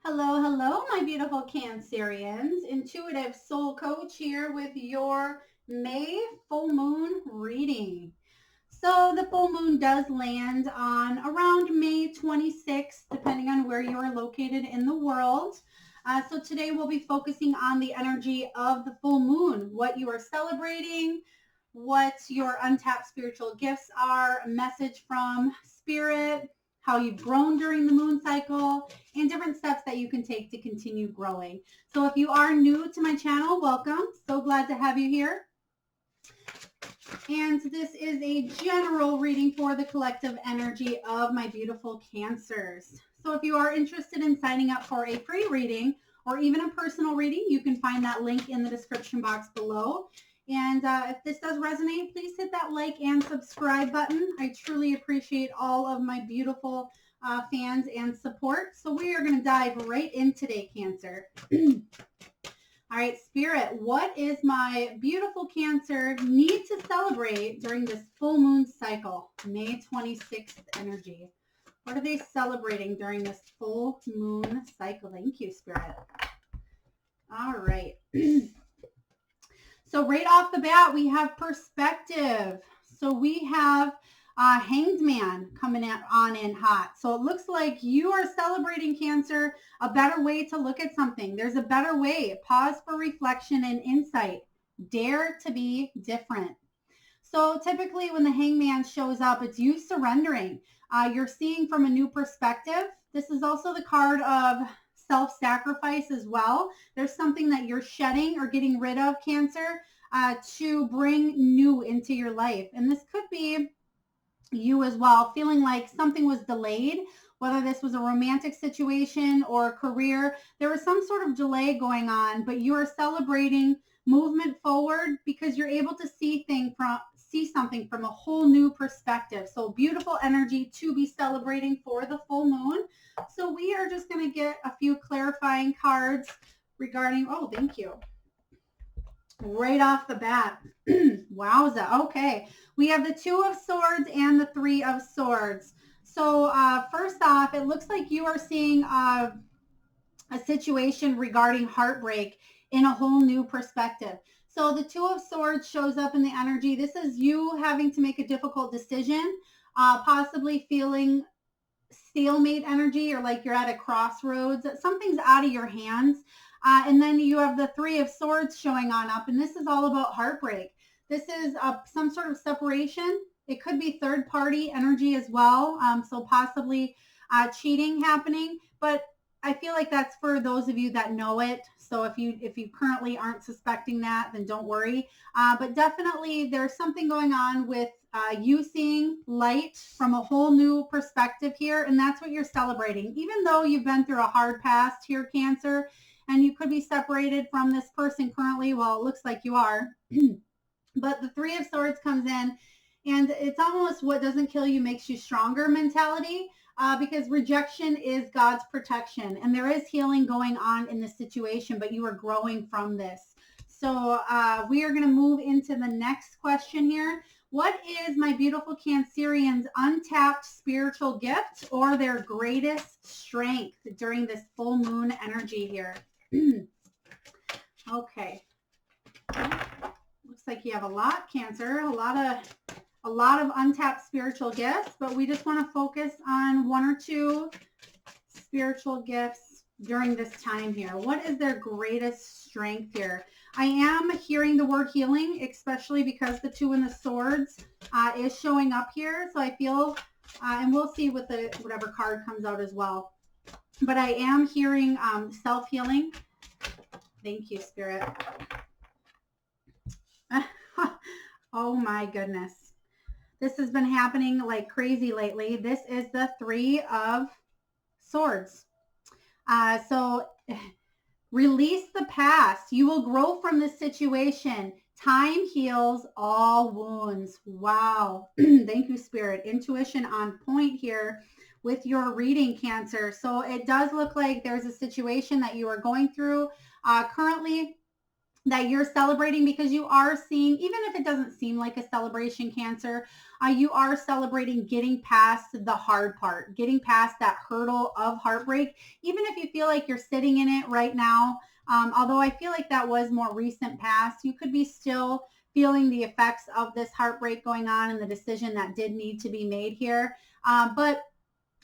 Hello, hello, my beautiful Cancerians. Intuitive Soul Coach here with your May full moon reading. So the full moon does land on around May 26th, depending on where you are located in the world. So today we'll be focusing on the energy of the full moon, what you are celebrating, what your untapped spiritual gifts are, a message from spirit, how you've grown during the moon cycle, and different steps that you can take to continue growing. So if you are new to my channel, welcome. So glad to have you here. And this is a general reading for the collective energy of my beautiful Cancers. So if you are interested in signing up for a free reading or even a personal reading, you can find that link in the description box below. And if this does resonate, please hit that like and subscribe button. I truly appreciate all of my beautiful fans and support. So we are going to dive right in today, Cancer. All right, Spirit, what is my beautiful Cancer need to celebrate during this full moon cycle, May 26th energy? What are they celebrating during this full moon cycle? Thank you, Spirit. All right. So right off the bat, we have perspective. So we have Hanged Man coming on in hot. So it looks like you are celebrating, Cancer, a better way to look at something. There's a better way. Pause for reflection and insight. Dare to be different. So typically when the Hangman shows up, it's you surrendering. You're seeing from a new perspective. This is also the card of self-sacrifice as well. There's something that you're shedding or getting rid of, Cancer, to bring new into your life. And this could be you as well, feeling like something was delayed, whether this was a romantic situation or a career. There was some sort of delay going on, but you are celebrating movement forward because you're able to see something from a whole new perspective. So beautiful energy to be celebrating for the full moon. So we are just going to get a few clarifying cards regarding, oh, thank you. Right off the bat. Wowza. Okay. We have the Two of Swords and the Three of Swords. So first off, it looks like you are seeing a situation regarding heartbreak in a whole new perspective. So the Two of Swords shows up in the energy. This is you having to make a difficult decision, possibly feeling stalemate energy or like you're at a crossroads. Something's out of your hands. And then you have the Three of Swords showing on up. And this is all about heartbreak. This is some sort of separation. It could be third party energy as well. So possibly cheating happening. But I feel like that's for those of you that know it. So if you currently aren't suspecting that, then don't worry. But definitely there's something going on with you seeing light from a whole new perspective here. And that's what you're celebrating. Even though you've been through a hard past here, Cancer, and you could be separated from this person currently. Well, it looks like you are. But the Three of Swords comes in, and it's almost what doesn't kill you makes you stronger mentality. Because rejection is God's protection, and there is healing going on in this situation, but you are growing from this. So we are going to move into the next question here. What is my beautiful Cancerians' untapped spiritual gift or their greatest strength during this full moon energy here? Okay. Looks like you have a lot, Cancer, a lot of untapped spiritual gifts, but we just want to focus on one or two spiritual gifts during this time here. What is their greatest strength here? I am hearing the word healing, especially because the Two in the Swords is showing up here. So I feel, and we'll see with whatever card comes out as well. But I am hearing self-healing. Thank you, Spirit. Oh my goodness. This has been happening like crazy lately. This is the Three of Swords. So release the past. You will grow from this situation. Time heals all wounds. Wow. Thank you, Spirit. Intuition on point here with your reading, Cancer. So it does look like there's a situation that you are going through currently. that you're celebrating, because you are seeing, even if it doesn't seem like a celebration, Cancer, you are celebrating getting past the hard part, getting past that hurdle of heartbreak, even if you feel like you're sitting in it right now. Although I feel like that was more recent past, you could be still feeling the effects of this heartbreak going on and the decision that did need to be made here. But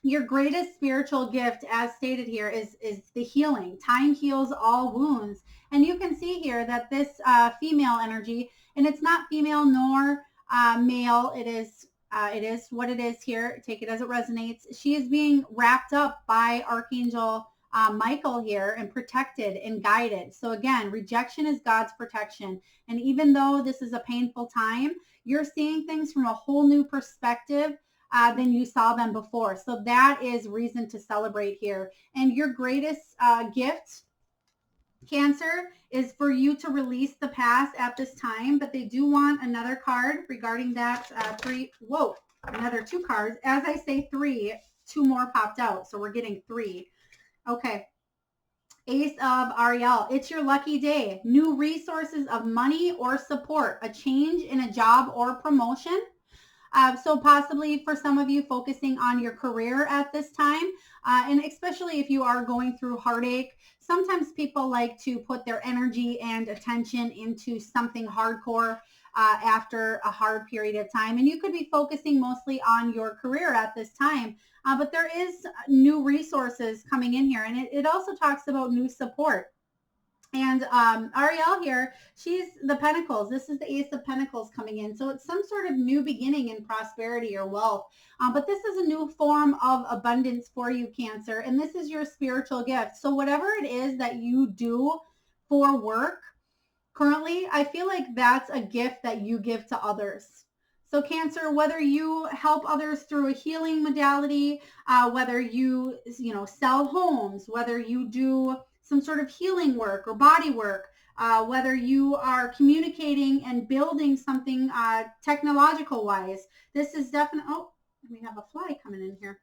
your greatest spiritual gift, as stated here, is the healing. Time heals all wounds. And you can see here that this female energy, and it's not female nor male, it is what it is here. Take it as it resonates. She is being wrapped up by Archangel Michael here and protected and guided. So again, rejection is God's protection. And even though this is a painful time, you're seeing things from a whole new perspective than you saw them before. So that is reason to celebrate here. And your greatest gift, Cancer, is for you to release the past at this time. But they do want another card regarding that another 2 cards. As I say 3, 2 more popped out. So we're getting 3. Okay. Ace of Ariel. It's your lucky day. New resources of money or support. A change in a job or promotion. So possibly for some of you focusing on your career at this time, and especially if you are going through heartache, sometimes people like to put their energy and attention into something hardcore after a hard period of time. And you could be focusing mostly on your career at this time, but there is new resources coming in here. And it also talks about new support. And Ariel here, she's the Pentacles. This is the Ace of Pentacles coming in. So it's some sort of new beginning in prosperity or wealth. But this is a new form of abundance for you, Cancer. And this is your spiritual gift. So whatever it is that you do for work currently, I feel like that's a gift that you give to others. So Cancer, whether you help others through a healing modality, whether you sell homes, whether you do some sort of healing work or body work, whether you are communicating and building something technological wise, this is definitely, oh, we have a fly coming in here.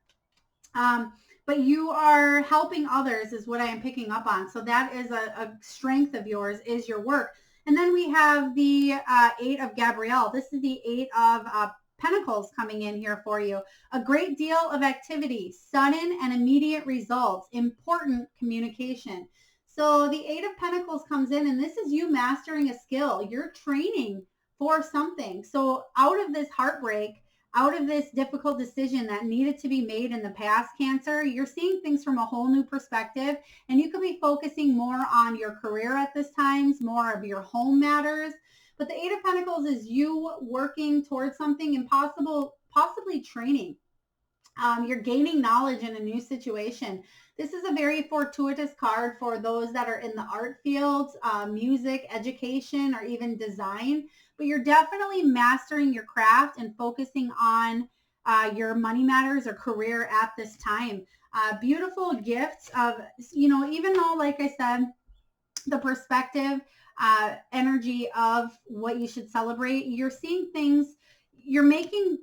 But you are helping others is what I am picking up on. So that is a strength of yours, is your work. And then we have the 8 of Gabrielle. This is the 8 of Pentacles coming in here for you. A great deal of activity, sudden and immediate results, important communication. So the 8 of Pentacles comes in, and this is you mastering a skill. You're training for something. So out of this heartbreak, out of this difficult decision that needed to be made in the past, Cancer, you're seeing things from a whole new perspective, and you could be focusing more on your career at this time, more of your home matters. But the 8 of Pentacles is you working towards something and possibly training. You're gaining knowledge in a new situation. This is a very fortuitous card for those that are in the art fields, music, education, or even design. But you're definitely mastering your craft and focusing on your money matters or career at this time. Beautiful gifts of, even though, like I said, the perspective, energy of what you should celebrate, you're seeing things, you're making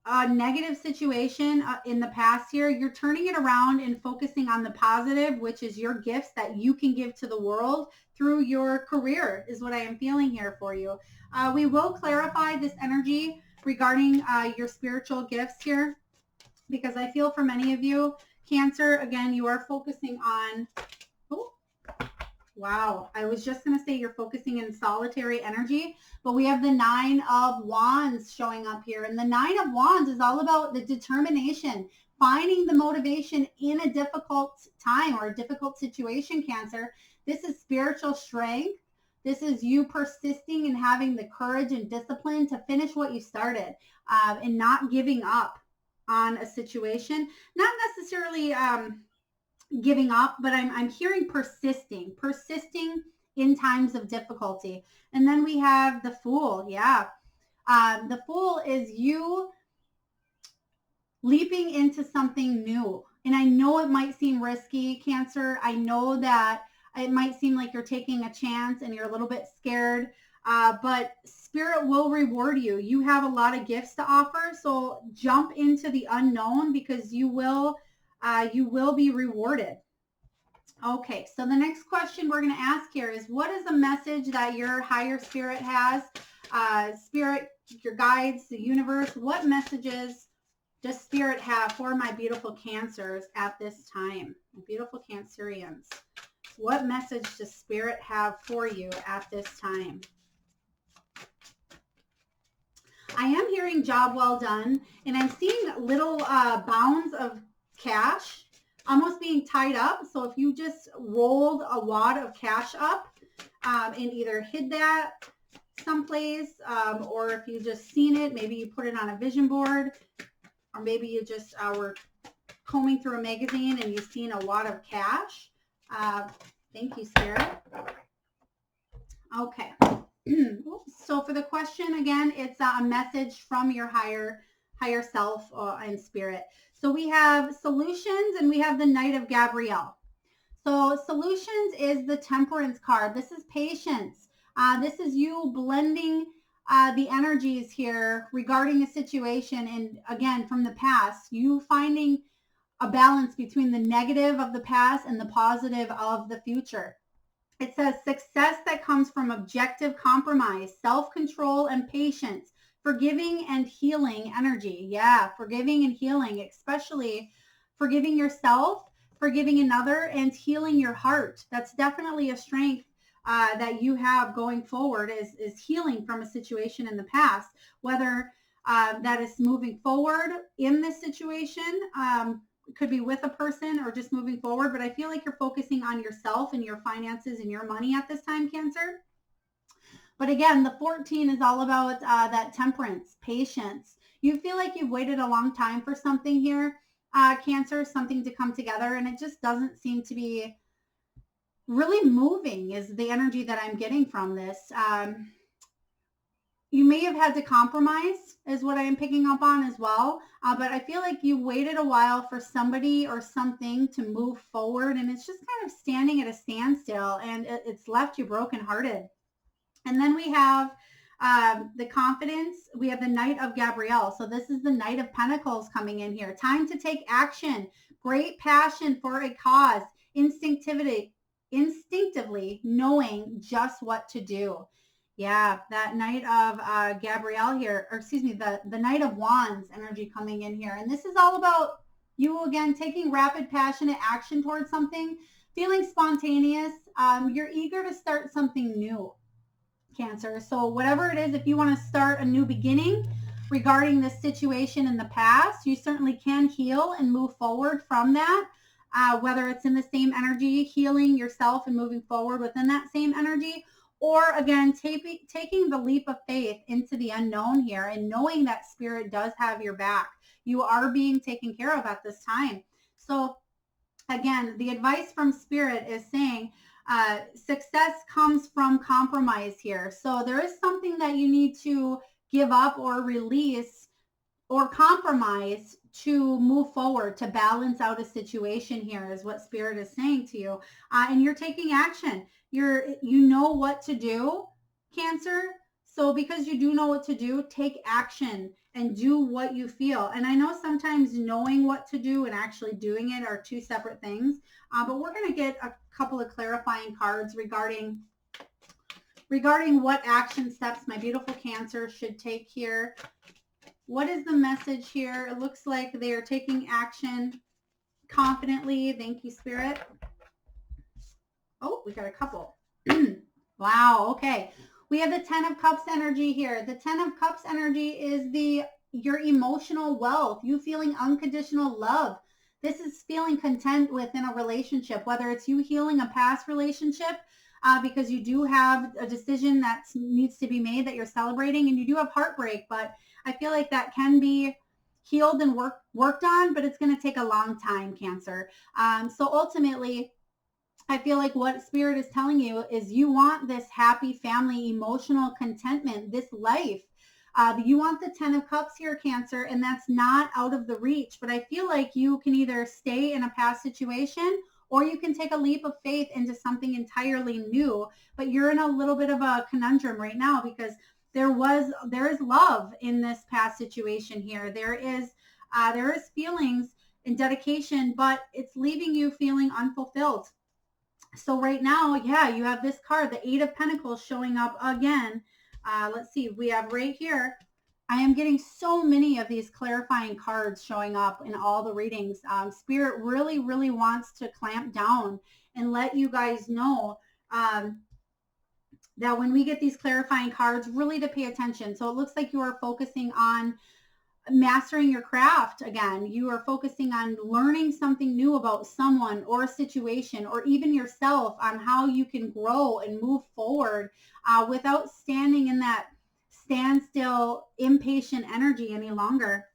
a negative situation in the past here, you're turning it around and focusing on the positive, which is your gifts that you can give to the world through your career, is what I am feeling here for you. We will clarify this energy regarding your spiritual gifts here, because I feel for many of you, Cancer, again, you are focusing on, wow, I was just going to say you're focusing in solitary energy, but we have the 9 of Wands showing up here. And the 9 of Wands is all about the determination, finding the motivation in a difficult time or a difficult situation, Cancer. This is spiritual strength. This is you persisting and having the courage and discipline to finish what you started, and not giving up on a situation. Not necessarily giving up, but I'm hearing persisting in times of difficulty. And then we have the Fool. Yeah. The Fool is you leaping into something new. And I know it might seem risky, Cancer. I know that it might seem like you're taking a chance and you're a little bit scared, but Spirit will reward you. You have a lot of gifts to offer, so jump into the unknown, because you will be rewarded. Okay, so the next question we're going to ask here is, what is a message that your higher spirit has? Spirit, your guides, the universe, what messages does Spirit have for my beautiful Cancers at this time? My beautiful Cancerians. What message does Spirit have for you at this time? I am hearing job well done, and I'm seeing little bounds of cash almost being tied up. So if you just rolled a wad of cash up and either hid that someplace, or if you just seen it, maybe you put it on a vision board, or maybe you just were combing through a magazine and you've seen a wad of cash. Thank you, Spirit. Okay. So for the question, again, it's a message from your higher self and spirit. So we have solutions and we have the Knight of Gabrielle. So solutions is the Temperance card. This is patience. This is you blending the energies here regarding a situation. And again, from the past, you finding a balance between the negative of the past and the positive of the future. It says success that comes from objective compromise, self-control, and patience, forgiving and healing energy. Yeah, forgiving and healing, especially forgiving yourself, forgiving another, and healing your heart. That's definitely a strength that you have going forward is healing from a situation in the past, whether that is moving forward in this situation, could be with a person or just moving forward. But I feel like you're focusing on yourself and your finances and your money at this time, Cancer. But again, the 14 is all about that temperance, patience. You feel like you've waited a long time for something here, Cancer, something to come together, and it just doesn't seem to be really moving is the energy that I'm getting from this. You may have had to compromise is what I am picking up on as well. But I feel like you waited a while for somebody or something to move forward, and it's just kind of standing at a standstill, and it's left you brokenhearted. And then we have the confidence. We have the Knight of Gabrielle. So this is the Knight of Pentacles coming in here. Time to take action. Great passion for a cause. Instinctively knowing just what to do. Yeah, that Knight of Gabrielle here, or excuse me, the Knight of Wands energy coming in here. And this is all about you, again, taking rapid, passionate action towards something, feeling spontaneous. You're eager to start something new, Cancer. So whatever it is, if you want to start a new beginning regarding this situation in the past, you certainly can heal and move forward from that. Whether it's in the same energy, healing yourself and moving forward within that same energy, or again, taking the leap of faith into the unknown here and knowing that Spirit does have your back. You are being taken care of at this time. So again, the advice from Spirit is saying success comes from compromise here. So there is something that you need to give up or release or compromise to move forward, to balance out a situation here is what Spirit is saying to you. And you're taking action. You know what to do, Cancer. So because you do know what to do, take action and do what you feel. And I know sometimes knowing what to do and actually doing it are two separate things. But we're going to get a couple of clarifying cards regarding what action steps my beautiful Cancer should take here. What is the message here? It looks like they are taking action confidently. Thank you, Spirit. Oh, we got a couple. Wow. Okay. We have the 10 of Cups energy here. The 10 of Cups energy is your emotional wealth, you feeling unconditional love. This is feeling content within a relationship, whether it's you healing a past relationship because you do have a decision that needs to be made that you're celebrating, and you do have heartbreak, but I feel like that can be healed and worked on, but it's going to take a long time, Cancer. So ultimately, I feel like what Spirit is telling you is you want this happy family, emotional contentment, this life. You want the 10 of Cups here, Cancer, and that's not out of the reach. But I feel like you can either stay in a past situation or you can take a leap of faith into something entirely new. But you're in a little bit of a conundrum right now because there is love in this past situation here. There is feelings and dedication, but it's leaving you feeling unfulfilled. So right now, yeah, you have this card, the Eight of Pentacles, showing up again. Let's see, we have right here. I am getting so many of these clarifying cards showing up in all the readings. Spirit really, really wants to clamp down and let you guys know that when we get these clarifying cards, really to pay attention. So it looks like you are focusing on mastering your craft again. You are focusing on learning something new about someone or a situation or even yourself, on how you can grow and move forward without standing in that standstill, impatient energy any longer,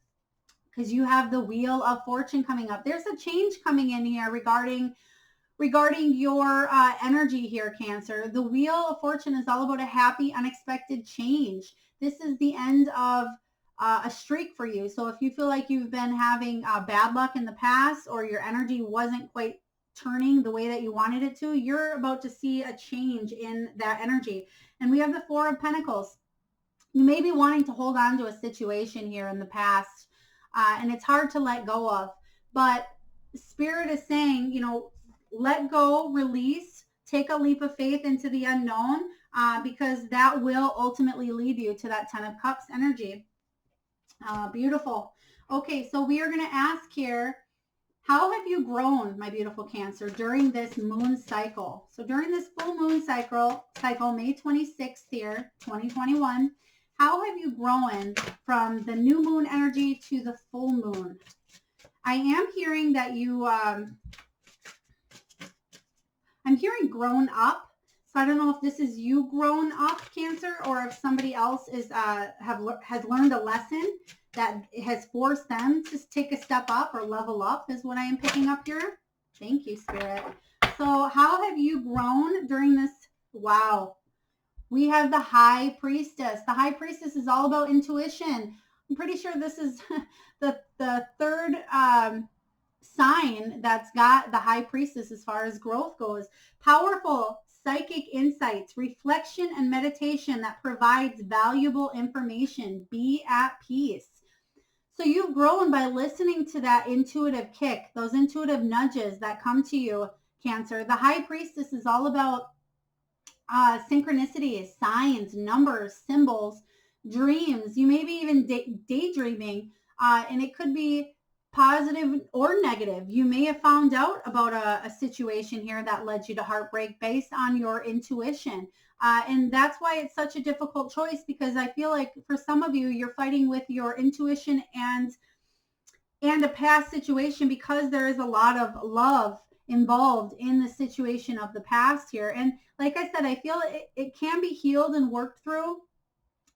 because you have the Wheel of Fortune coming up. There's a change coming in here regarding your energy here, Cancer. The Wheel of Fortune is all about a happy, unexpected change. This is the end of a streak for you. So if you feel like you've been having bad luck in the past, or your energy wasn't quite turning the way that you wanted it to, you're about to see a change in that energy. And we have the Four of Pentacles. You may be wanting to hold on to a situation here in the past, and it's hard to let go of. But Spirit is saying, let go, release, take a leap of faith into the unknown, because that will ultimately lead you to that Ten of Cups energy. Beautiful. Okay, so we are going to ask here, how have you grown, my beautiful Cancer, during this moon cycle? So during this full moon cycle, May 26th here, 2021, how have you grown from the new moon energy to the full moon? I am hearing that you, I'm hearing grown up. So I don't know if this is you grown up, Cancer, or if somebody else is has learned a lesson that has forced them to take a step up or level up, is what I am picking up here. Thank you, Spirit. So how have you grown during this? Wow. We have the High Priestess. The High Priestess is all about intuition. I'm pretty sure this is the third sign that's got the High Priestess as far as growth goes. Powerful psychic insights, reflection, and meditation that provides valuable information. Be at peace. So you've grown by listening to that intuitive kick, those intuitive nudges that come to you, Cancer. The High Priestess is all about synchronicities, signs, numbers, symbols, dreams. You may be even daydreaming, and it could be positive or negative. You may have found out about a situation here that led you to heartbreak based on your intuition. And that's why it's such a difficult choice, because I feel like for some of you, you're fighting with your intuition and a past situation, because there is a lot of love involved in the situation of the past here. And like I said, I feel it can be healed and worked through,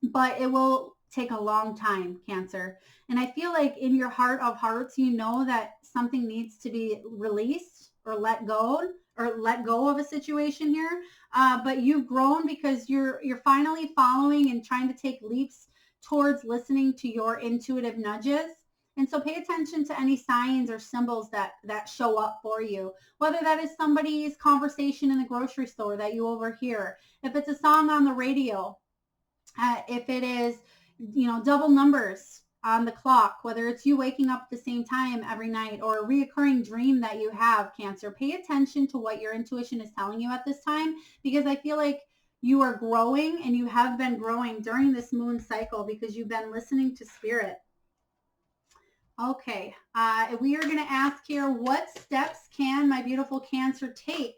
but it will take a long time, Cancer. And I feel like in your heart of hearts, you know that something needs to be released or let go of a situation here. But you've grown because you're finally following and trying to take leaps towards listening to your intuitive nudges. And so pay attention to any signs or symbols that show up for you, whether that is somebody's conversation in the grocery store that you overhear, if it's a song on the radio, if it is, double numbers on the clock, whether it's you waking up at the same time every night or a reoccurring dream that you have, Cancer. Pay attention to what your intuition is telling you at this time, because I feel like you are growing, and you have been growing during this moon cycle because you've been listening to Spirit. Okay, we are going to ask here, what steps can my beautiful Cancer take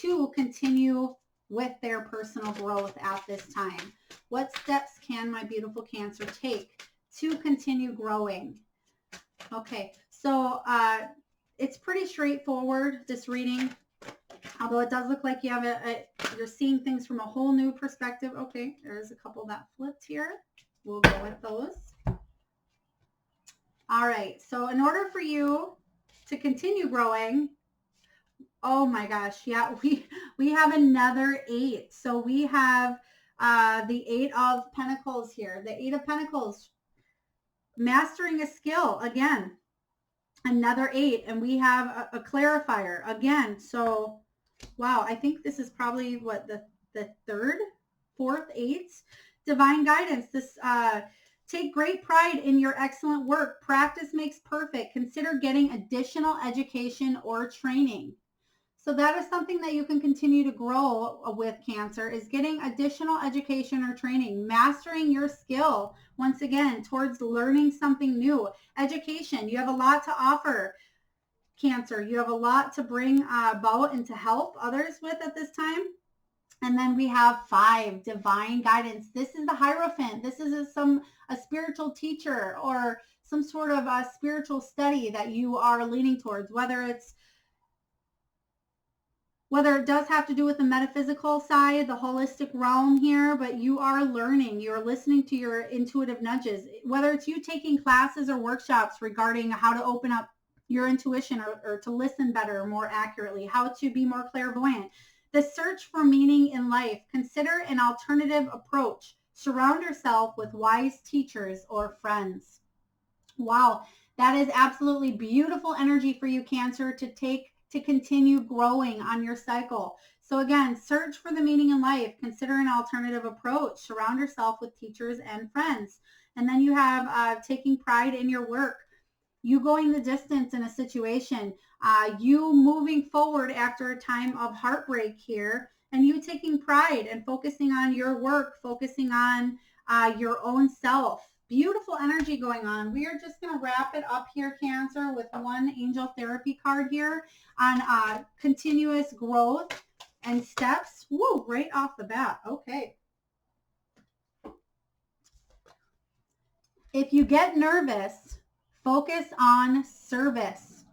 to continue with their personal growth at this time? What steps can my beautiful Cancer take to continue growing? Okay, so it's pretty straightforward, this reading, although it does look like you have you're seeing things from a whole new perspective. Okay, there's a couple that flipped here. We'll go with those. All right, so in order for you to continue growing, oh my gosh, yeah, we have another 8. So we have the 8 of Pentacles here. The 8 of Pentacles, mastering a skill, again, another 8. And we have a clarifier again. So, wow, I think this is probably what, the third, fourth, 8th. Divine guidance. This take great pride in your excellent work. Practice makes perfect. Consider getting additional education or training. So that is something that you can continue to grow with, Cancer, is getting additional education or training, mastering your skill, once again, towards learning something new. Education, you have a lot to offer, Cancer. You have a lot to bring about and to help others with at this time. And then we have 5, divine guidance. This is the Hierophant. This is a spiritual teacher or some sort of a spiritual study that you are leaning towards, whether it does have to do with the metaphysical side, the holistic realm here, but you are learning, you're listening to your intuitive nudges, whether it's you taking classes or workshops regarding how to open up your intuition or to listen better, more accurately, how to be more clairvoyant. The search for meaning in life. Consider an alternative approach. Surround yourself with wise teachers or friends. Wow, that is absolutely beautiful energy for you, Cancer, to take to continue growing on your cycle. So again, search for the meaning in life. Consider an alternative approach. Surround yourself with teachers and friends. And then you have taking pride in your work. You going the distance in a situation, you moving forward after a time of heartbreak here, and you taking pride and focusing on your work, focusing on your own self. Beautiful energy going on. We are just going to wrap it up here, Cancer, with one angel therapy card here on continuous growth and steps. Woo, right off the bat. Okay. If you get nervous, focus on service.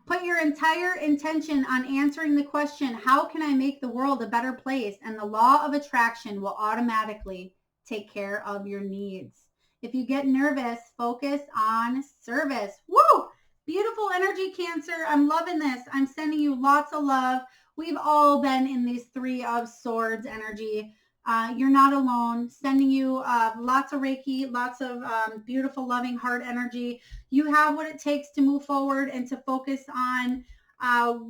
Put your entire intention on answering the question, how can I make the world a better place? And the law of attraction will automatically take care of your needs. If you get nervous, focus on service. Woo! Beautiful energy, Cancer. I'm loving this. I'm sending you lots of love. We've all been in these 3 of Swords energy. You're not alone. Sending you lots of Reiki, lots of beautiful, loving heart energy. You have what it takes to move forward and to focus on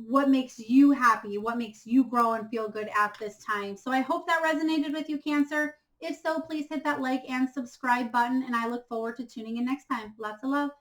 what makes you happy, what makes you grow and feel good at this time. So I hope that resonated with you, Cancer. If so, please hit that like and subscribe button, and I look forward to tuning in next time. Lots of love.